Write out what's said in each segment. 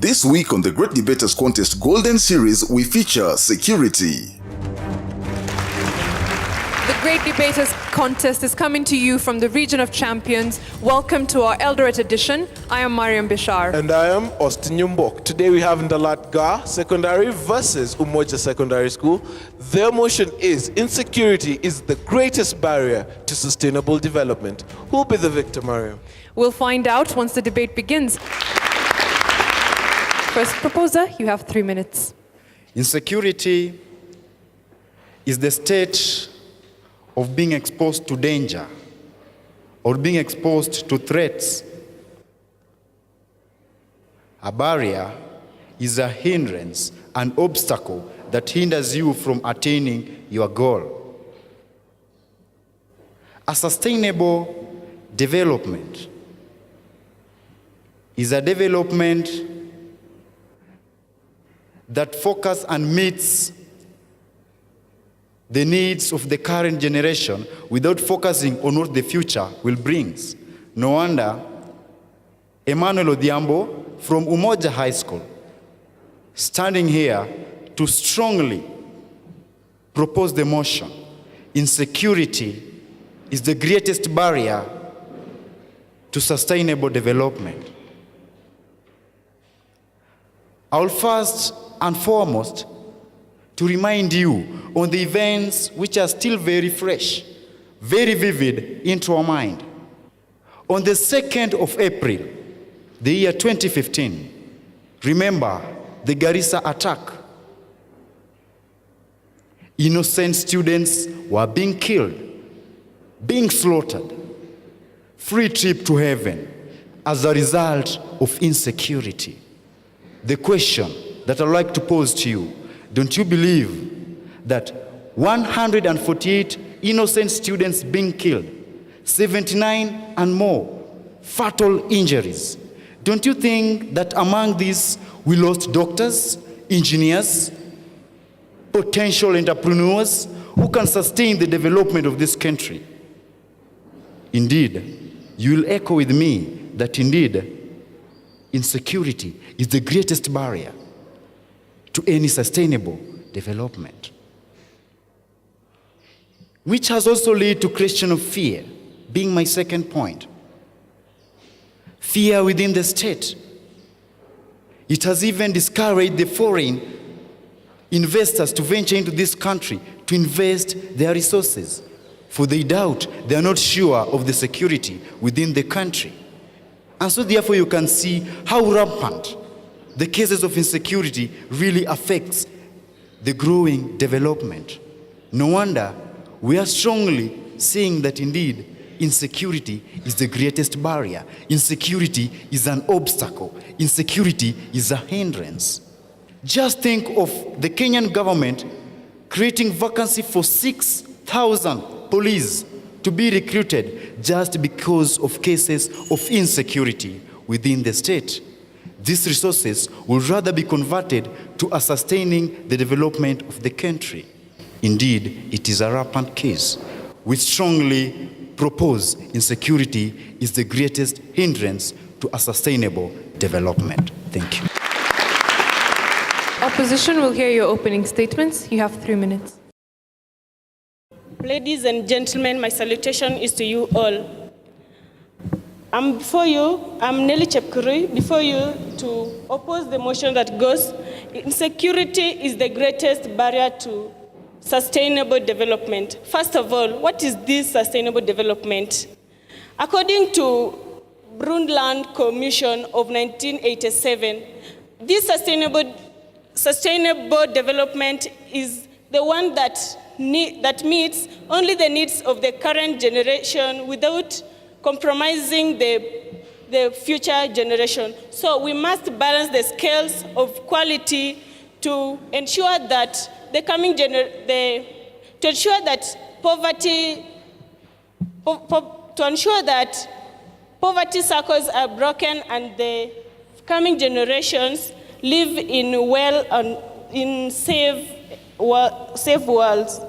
This week on the Great Debaters Contest Golden Series, we feature security. The Great Debaters Contest is coming to you from the region of champions. Welcome to our Eldoret edition. I am Mariam Bishar. And I am Austin Yumbok. Today we have Ndala Secondary versus Umoja Secondary School. Their motion is, insecurity is the greatest barrier to sustainable development. Who will be the victor, Mariam? We'll find out once the debate begins. First proposer, you have 3 minutes. Insecurity is the state of being exposed to danger or being exposed to threats. A barrier is a hindrance, an obstacle that hinders you from attaining your goal. A sustainable development is a development that focuses and meets the needs of the current generation without focusing on what the future will bring. No wonder Emmanuel Odhiambo from Umoja High School standing here to strongly propose the motion. Insecurity is the greatest barrier to sustainable development. I will first and foremost to remind you on the events which are still very fresh, very vivid into our mind. On the 2nd of April, the year 2015, remember the Garissa attack. Innocent students were being killed, being slaughtered, free trip to heaven as a result of insecurity. The question that I'd like to pose to you, don't you believe that 148 innocent students being killed, 79 and more fatal injuries? Don't you think that among these we lost doctors, engineers, potential entrepreneurs who can sustain the development of this country? Indeed, you will echo with me that indeed insecurity is the greatest barrier to any sustainable development, which has also led to question of fear, being my second point. Fear within the state. It has even discouraged the foreign investors to venture into this country to invest their resources, for they doubt, they are not sure of the security within the country. And so therefore you can see how rampant the cases of insecurity really affects the growing development. No wonder we are strongly saying that indeed insecurity is the greatest barrier. Insecurity is an obstacle. Insecurity is a hindrance. Just think of the Kenyan government creating vacancy for 6,000 police to be recruited just because of cases of insecurity within the state. These resources will rather be converted to sustaining the development of the country. Indeed, it is a rampant case. We strongly propose insecurity is the greatest hindrance to a sustainable development. Thank you. Opposition will hear your opening statements. You have 3 minutes. Ladies and gentlemen, my salutation is to you all. Before you, I'm Nelly Chepkurui, before you to oppose the motion that goes, insecurity is the greatest barrier to sustainable development. First of all, what is this sustainable development? According to Brundtland Commission of 1987, this sustainable development is the one that meets only the needs of the current generation without compromising the future generation. So we must balance the scales of quality to ensure that poverty circles are broken and the coming generations live in safe worlds.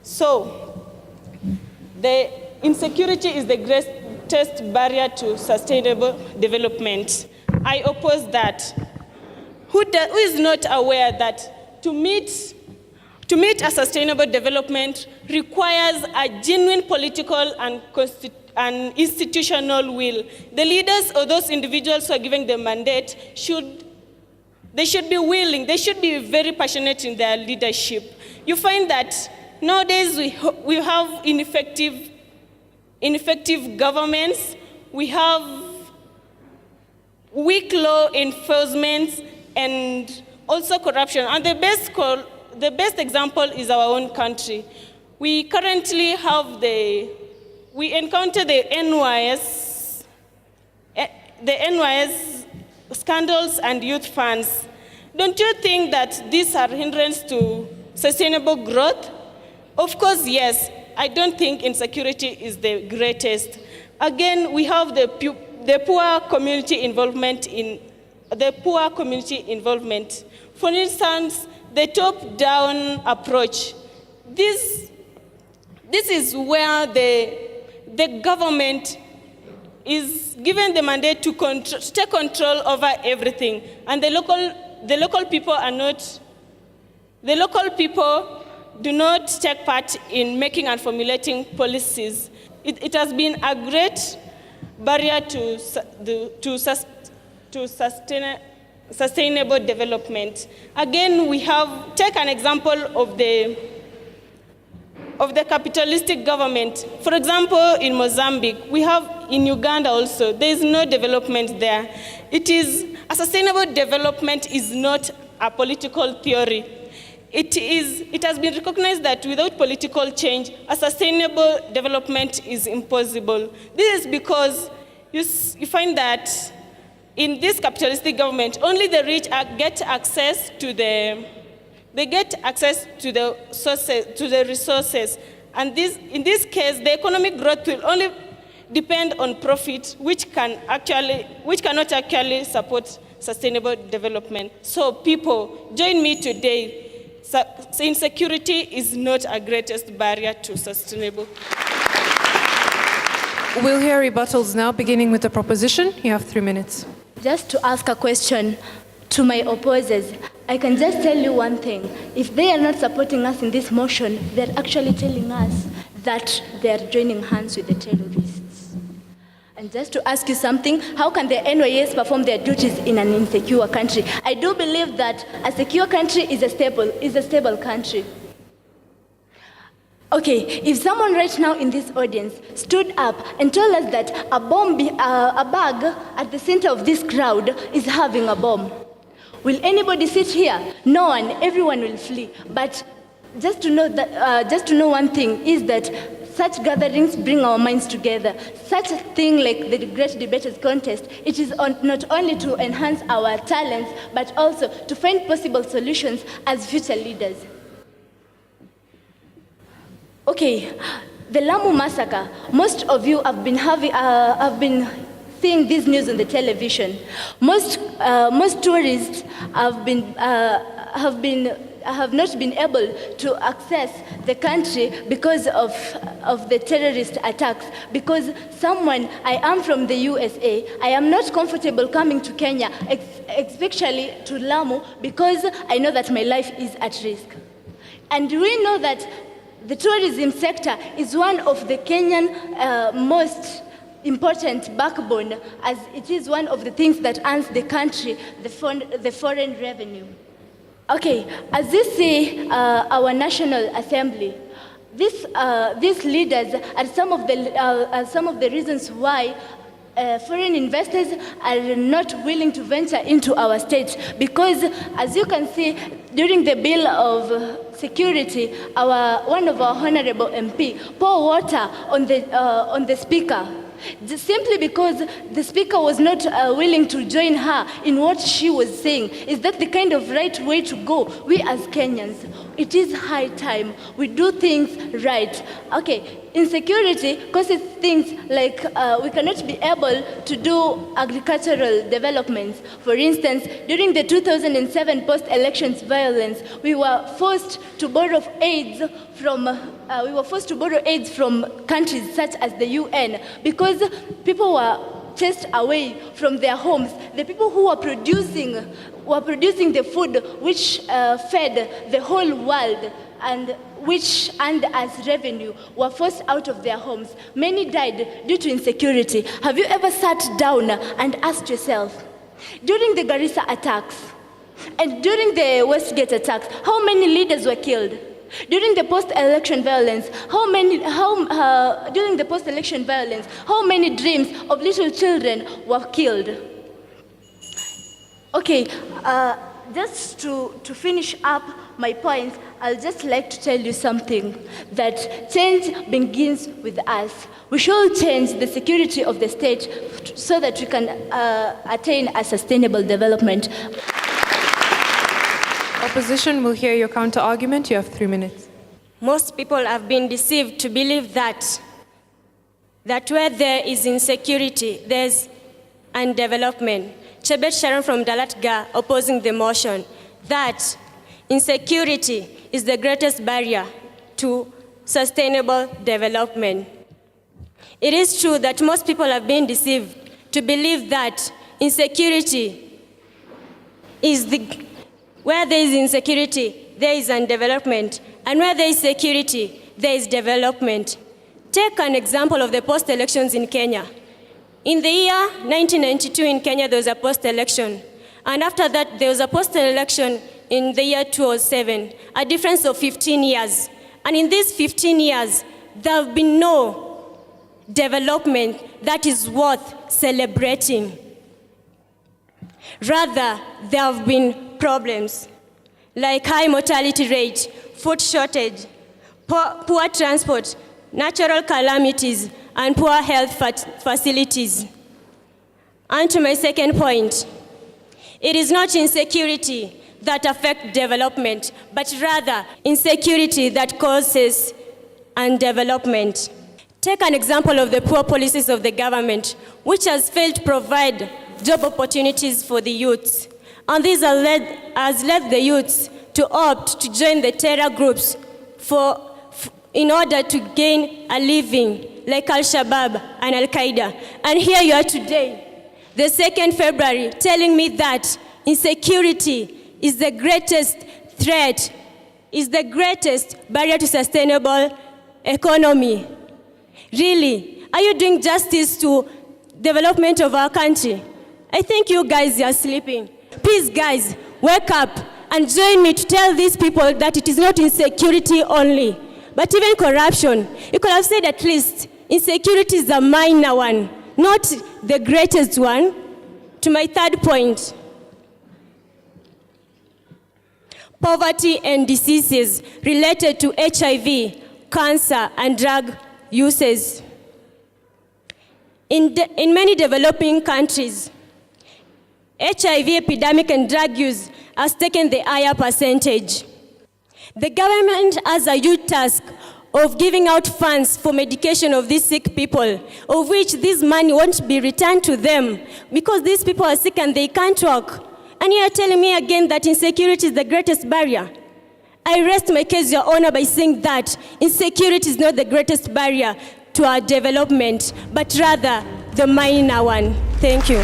So the insecurity is the greatest barrier to sustainable development. I oppose that. who is not aware that to meet a sustainable development requires a genuine political and institutional will. The leaders or those individuals who are giving the mandate should be willing, they should be very passionate in their leadership. You find that nowadays we have ineffective governments, we have weak law enforcement, and also corruption. And the best example is our own country. We currently have we encounter the NYS scandals and youth funds. Don't you think that these are hindrance to sustainable growth? Of course, yes. I don't think insecurity is the greatest. Again, we have the poor community involvement For instance, the top-down approach. This is where the government is given the mandate to take control over everything, and the local people do not take part in making and formulating policies. It has been a great barrier to sustainable development. Again, take an example of the capitalistic government. For example, in Mozambique, we have in Uganda also, there is no development there. A sustainable development is not a political theory. It has been recognized that without political change, a sustainable development is impossible. This is because you find that in this capitalistic government, only the rich get access to the resources. And in this case, the economic growth will only depend on profit, which cannot actually support sustainable development. So people, join me today. Insecurity is not a greatest barrier to sustainable. We'll hear rebuttals now, beginning with the proposition. You have 3 minutes. Just to ask a question to my opposers, I can just tell you one thing. If they are not supporting us in this motion, they're actually telling us that they're joining hands with the terrorists. And just to ask you something, how can the NYS perform their duties in an insecure country? I do believe that a secure country is a stable country. Okay, if someone right now in this audience stood up and told us that a bag at the center of this crowd is having a bomb, will anybody sit here? No one. Everyone will flee. But just to know one thing is that such gatherings bring our minds together. Such a thing like the Great Debaters Contest, it is not only to enhance our talents, but also to find possible solutions as future leaders. Okay, the Lamu massacre. Most of you have been seeing this news on the television. Most tourists have not been able to access the country because of the terrorist attacks. Because I am from the USA, I am not comfortable coming to Kenya, especially to Lamu, because I know that my life is at risk. And we know that the tourism sector is one of the Kenyan most important backbone, as it is one of the things that earns the country the foreign revenue. Okay, as you see, our National Assembly, these leaders are some of the reasons why foreign investors are not willing to venture into our state, because as you can see, during the bill of security, one of our honorable MP poured water on the speaker, simply because the speaker was not willing to join her in what she was saying. Is that the kind of right way to go? We as Kenyans, it is high time we do things right. Okay, insecurity causes things like we cannot be able to do agricultural developments. For instance, during the 2007 post-elections violence, we were forced to borrow aids from countries such as the UN, because people were chased away from their homes. The people who were producing the food which fed the whole world and which earned us revenue were forced out of their homes. Many died due to insecurity. Have you ever sat down and asked yourself, during the Garissa attacks and during the Westgate attacks, how many leaders were killed? During the post-election violence, during the post-election violence, how many dreams of little children were killed? Okay, just to finish up my points, I'll just like to tell you something, that change begins with us. We should change the security of the state so that we can attain a sustainable development. Opposition will hear your counter-argument. You have 3 minutes. Most people have been deceived to believe that where there is insecurity, there's undevelopment. Chebet Sharon from Ndala opposing the motion that insecurity is the greatest barrier to sustainable development. It is true that most people have been deceived to believe that insecurity is where there is insecurity, there is undevelopment, and where there is security, there is development. Take an example of the post-elections in Kenya. In the year 1992 in Kenya, there was a post-election. And after that, there was a post-election in the year 2007, a difference of 15 years. And in these 15 years, there have been no development that is worth celebrating. Rather, there have been problems like high mortality rate, food shortage, poor transport, natural calamities, and poor health facilities. And to my second point, it is not insecurity that affects development, but rather insecurity that causes undevelopment. Take an example of the poor policies of the government, which has failed to provide job opportunities for the youths. And this has led the youths to opt to join the terror groups in order to gain a living, like Al-Shabaab and Al-Qaeda. And here you are today, the 2nd February, telling me that insecurity is the greatest threat, is the greatest barrier to sustainable economy. Really, are you doing justice to development of our country? I think you guys are sleeping. Please, guys, wake up and join me to tell these people that it is not insecurity only, but even corruption. You could have said at least insecurity is a minor one, not the greatest one. To my third point, poverty and diseases related to HIV, cancer, and drug uses. In many developing countries, HIV epidemic and drug use has taken the higher percentage. The government has a huge task of giving out funds for medication of these sick people, of which this money won't be returned to them because these people are sick and they can't walk. And you are telling me again that insecurity is the greatest barrier. I rest my case, Your Honor, by saying that insecurity is not the greatest barrier to our development, but rather the minor one. Thank you.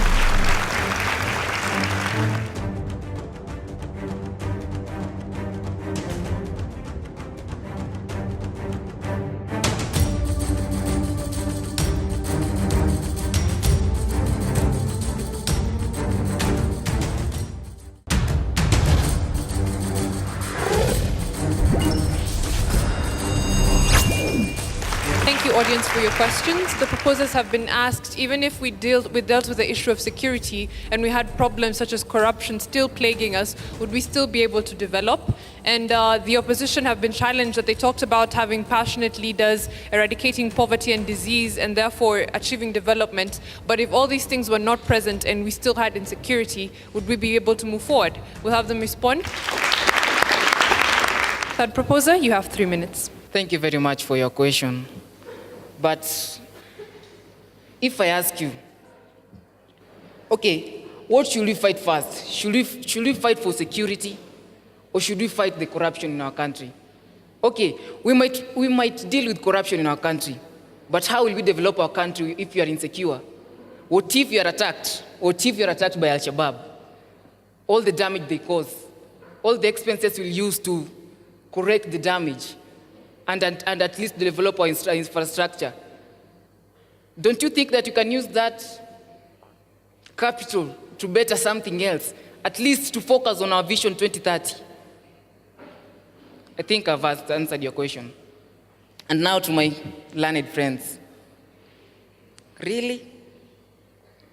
Thank you, audience, for your questions. The proposers have been asked, even if we dealt with the issue of security and we had problems such as corruption still plaguing us, would we still be able to develop? And the opposition have been challenged that they talked about having passionate leaders, eradicating poverty and disease, and therefore achieving development. But if all these things were not present and we still had insecurity, would we be able to move forward? We'll have them respond. Third proposer, you have 3 minutes. Thank you very much for your question. But if I ask you, okay, what should we fight first? Should we fight for security, or should we fight the corruption in our country? Okay, we might deal with corruption in our country, but how will we develop our country if we are insecure? What if you're attacked? What if you're attacked by Al-Shabaab? All the damage they cause, all the expenses we'll use to correct the damage and at least develop our infrastructure. Don't you think that you can use that capital to better something else, at least to focus on our Vision 2030? I think I've answered your question. And now to my learned friends. Really?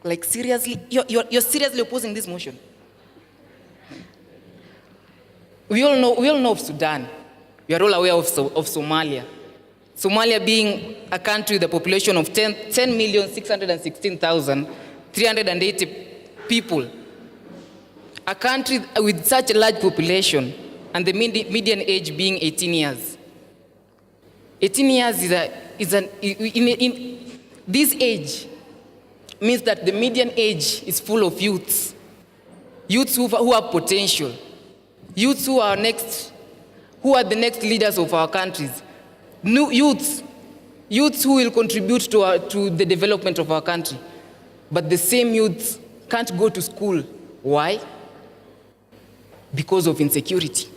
Like seriously? You're seriously opposing this motion? We all know of Sudan. We are all aware of Somalia. Somalia being a country with a population of 10,616,380 people. A country with such a large population and the median age being 18 years. 18 years this age means that the median age is full of youths. Youths who have potential. Youths who are the next leaders of our countries. New youths who will contribute to the development of our country. But the same youths can't go to school. Why? Because of insecurity.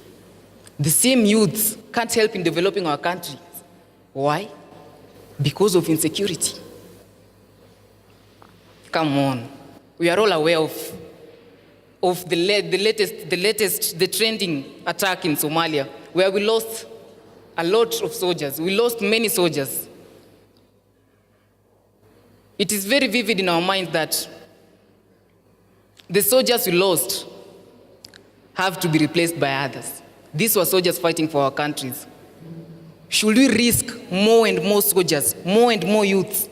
The same youths can't help in developing our country. Why? Because of insecurity. Come on. We are all aware of the trending attack in Somalia, where we lost a lot of soldiers. We lost many soldiers. It is very vivid in our mind that the soldiers we lost have to be replaced by others. These were soldiers fighting for our countries. Should we risk more and more soldiers, more and more youths,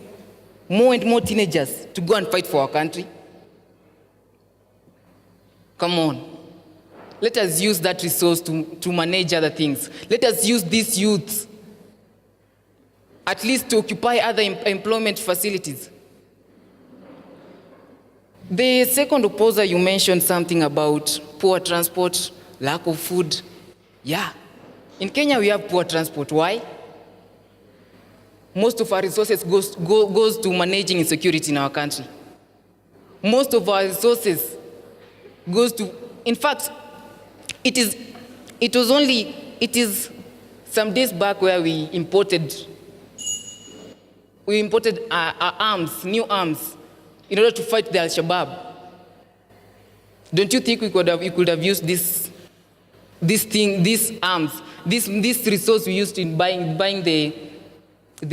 more and more teenagers to go and fight for our country? Come on. Let us use that resource to manage other things. Let us use these youths at least to occupy other employment facilities. The second opposer, you mentioned something about poor transport, lack of food. Yeah. In Kenya, we have poor transport. Why? Most of our resources goes to managing insecurity in our country. Most of our resources goes to, in fact, it is some days back where we imported arms, new arms, in order to fight the Al-Shabaab. Don't you think we could have used this arms, this resource we used in buying the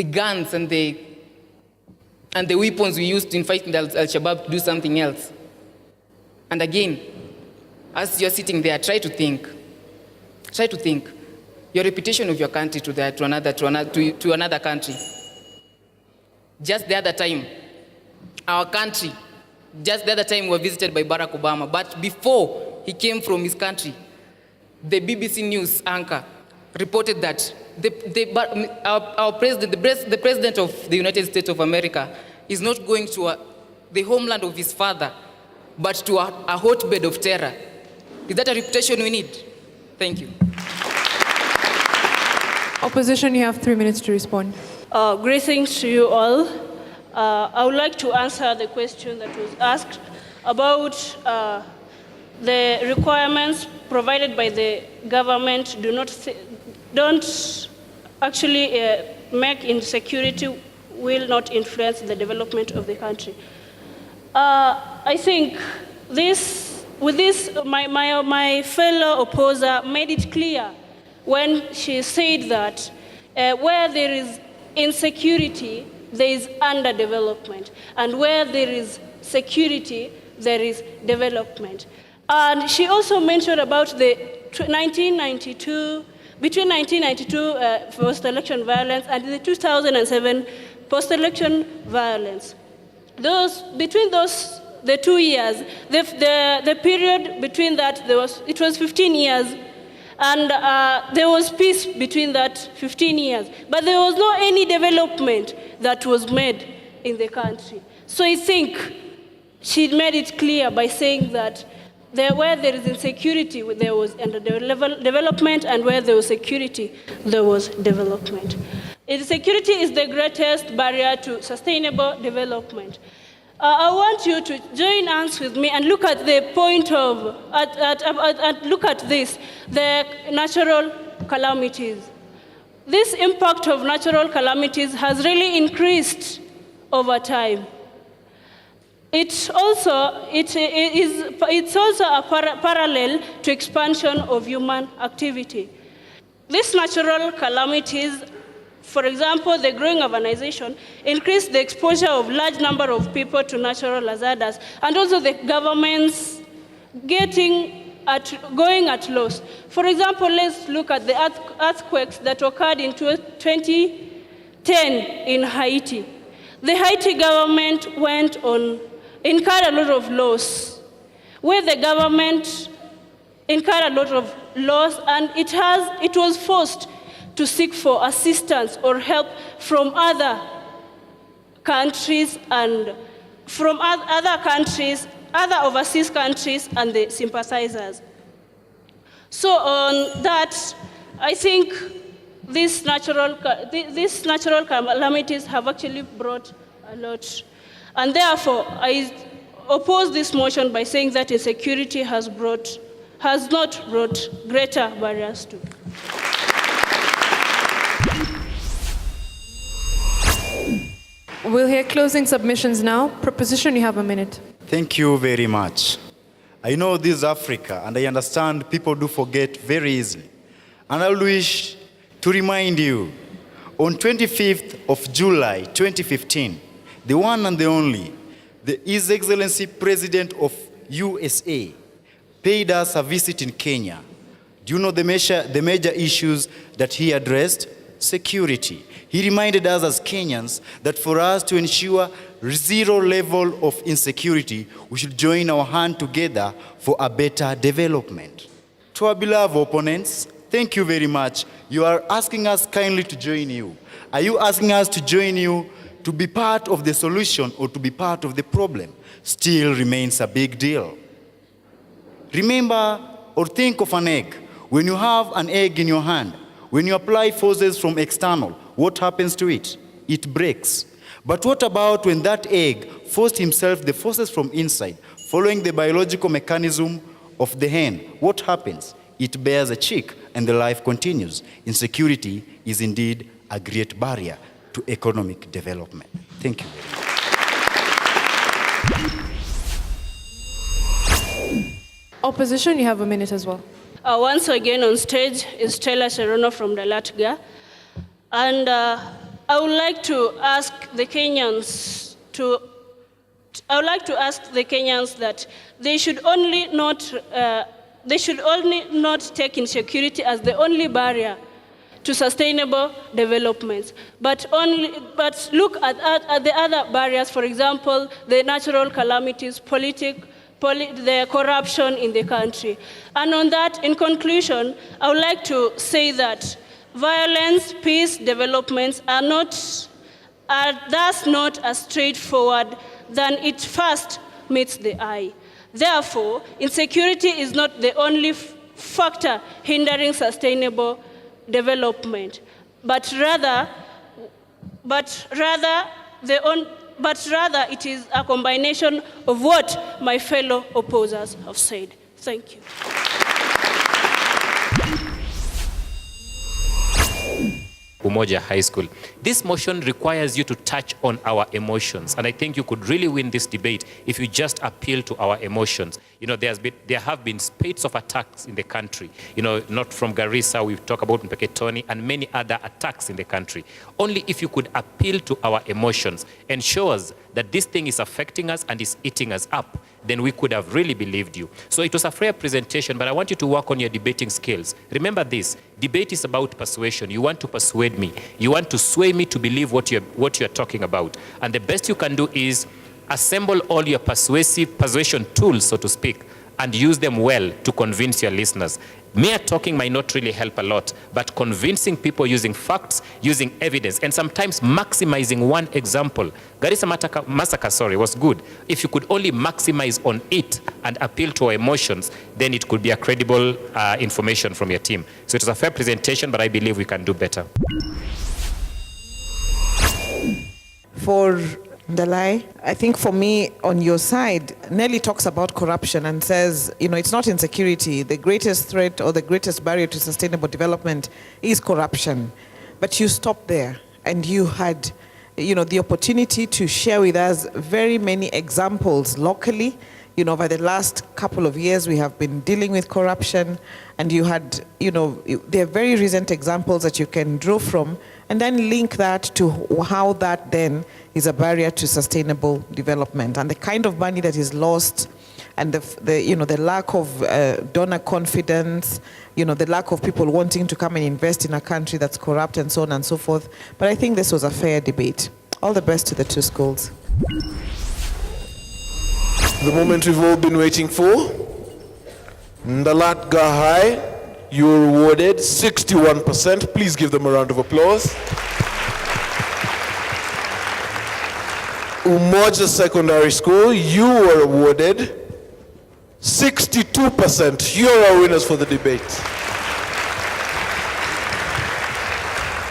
guns and the weapons we used in fighting the Al-Shabaab to do something else? And again, as you're sitting there, try to think. Your reputation of your country to another country. Just the other time, we were visited by Barack Obama. But before he came from his country, the BBC News anchor reported that the president of the United States of America is not going to the homeland of his father, but to a hotbed of terror. Is that a reputation we need? Thank you. Opposition, you have 3 minutes to respond. Greetings to you all. I would like to answer the question that was asked about the requirements provided by the government don't actually make insecurity will not influence the development of the country. I think my fellow opposer made it clear when she said that where there is insecurity, there is underdevelopment, and where there is security, there is development. And she also mentioned about the between 1992 post-election violence and the 2007 post-election violence. Between the 2 years, the period between that, it was 15 years, and there was peace between that 15 years. But there was no any development that was made in the country. So I think she made it clear by saying that where there is insecurity, there was development, and where there was security, there was development. Insecurity is the greatest barrier to sustainable development. I want you to join hands with me and look at the point of, look at this, the natural calamities. This impact of natural calamities has really increased over time. It's also a parallel to expansion of human activity. These natural calamities, for example, the growing urbanization, increased the exposure of large number of people to natural hazards, and also the governments going at loss. For example, let's look at the earthquakes that occurred in 2010 in Haiti. The Haiti government incurred a lot of loss, where the government incurred a lot of loss, and it was forced to seek for assistance or help from other countries and from other overseas countries and the sympathizers. So on that, I think these natural calamities have actually brought a lot. And therefore, I oppose this motion by saying that insecurity has not brought greater barriers to. We'll hear closing submissions now. Proposition, you have a minute. Thank you very much. I know this is Africa, and I understand people do forget very easily. And I wish to remind you, on 25th of July 2015, the one and the only, His Excellency President of USA paid us a visit in Kenya. Do you know the major issues that he addressed? Security. He reminded us as Kenyans that for us to ensure zero level of insecurity, we should join our hand together for a better development. To our beloved opponents, thank you very much. You are asking us kindly to join you. Are you asking us to join you to be part of the solution or to be part of the problem? Still remains a big deal. Remember or think of an egg. When you have an egg in your hand, when you apply forces from external, what happens to it? It breaks. But what about when that egg forced himself the forces from inside, following the biological mechanism of the hen? What happens? It bears a chick and the life continues. Insecurity is indeed a great barrier to economic development. Thank you. Opposition, you have a minute as well. Once again on stage is Stella Cherono from Dalatga. And I would like to ask the Kenyans that they should only not take insecurity as the only barrier to sustainable development, but look at the other barriers, for example, the natural calamities, the corruption in the country. And on that, in conclusion, I would like to say that violence, peace, developments are thus not as straightforward than it first meets the eye. Therefore, insecurity is not the only factor hindering sustainable development, but rather it is a combination of what my fellow opposers have said. Thank you. Umoja High School. This motion requires you to touch on our emotions, and I think you could really win this debate if you just appeal to our emotions. You know, there have been spate of attacks in the country. You know, not from Garissa, we've talked about Mpeketoni, and many other attacks in the country. Only if you could appeal to our emotions and show us that this thing is affecting us and is eating us up, then we could have really believed you. So it was a fair presentation, but I want you to work on your debating skills. Remember this, debate is about persuasion. You want to persuade me. You want to sway me to believe what you're talking about. And the best you can do is assemble all your persuasion tools, so to speak, and use them well to convince your listeners. Mere talking might not really help a lot, but convincing people using facts, using evidence, and sometimes maximizing one example. Garissa massacre, was good. If you could only maximize on it and appeal to our emotions, then it could be a credible information from your team. So it was a fair presentation, but I believe we can do better. For Ndala, I think for me, on your side, Nelly talks about corruption and says, it's not insecurity. The greatest threat or the greatest barrier to sustainable development is corruption. But you stopped there and you had, the opportunity to share with us very many examples locally. Over the last couple of years, we have been dealing with corruption, and you had, there are very recent examples that you can draw from, and then link that to how that then is a barrier to sustainable development, and the kind of money that is lost, and the lack of donor confidence, the lack of people wanting to come and invest in a country that's corrupt, and so on and so forth. But I think this was a fair debate. All the best to the two schools. The moment we've all been waiting for. Ndala High, you're awarded 61%. Please give them a round of applause. Umoja Secondary School, you were awarded 62%. You're our winners for the debate.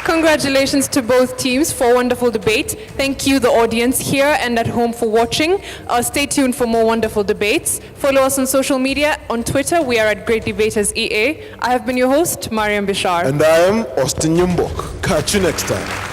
Congratulations to both teams for a wonderful debate. Thank you, the audience here and at home, for watching. Stay tuned for more wonderful debates. Follow us on social media. On Twitter, we are at Great Debaters EA. I have been your host, Mariam Bishar. And I am Austin Nyumbok. Catch you next time.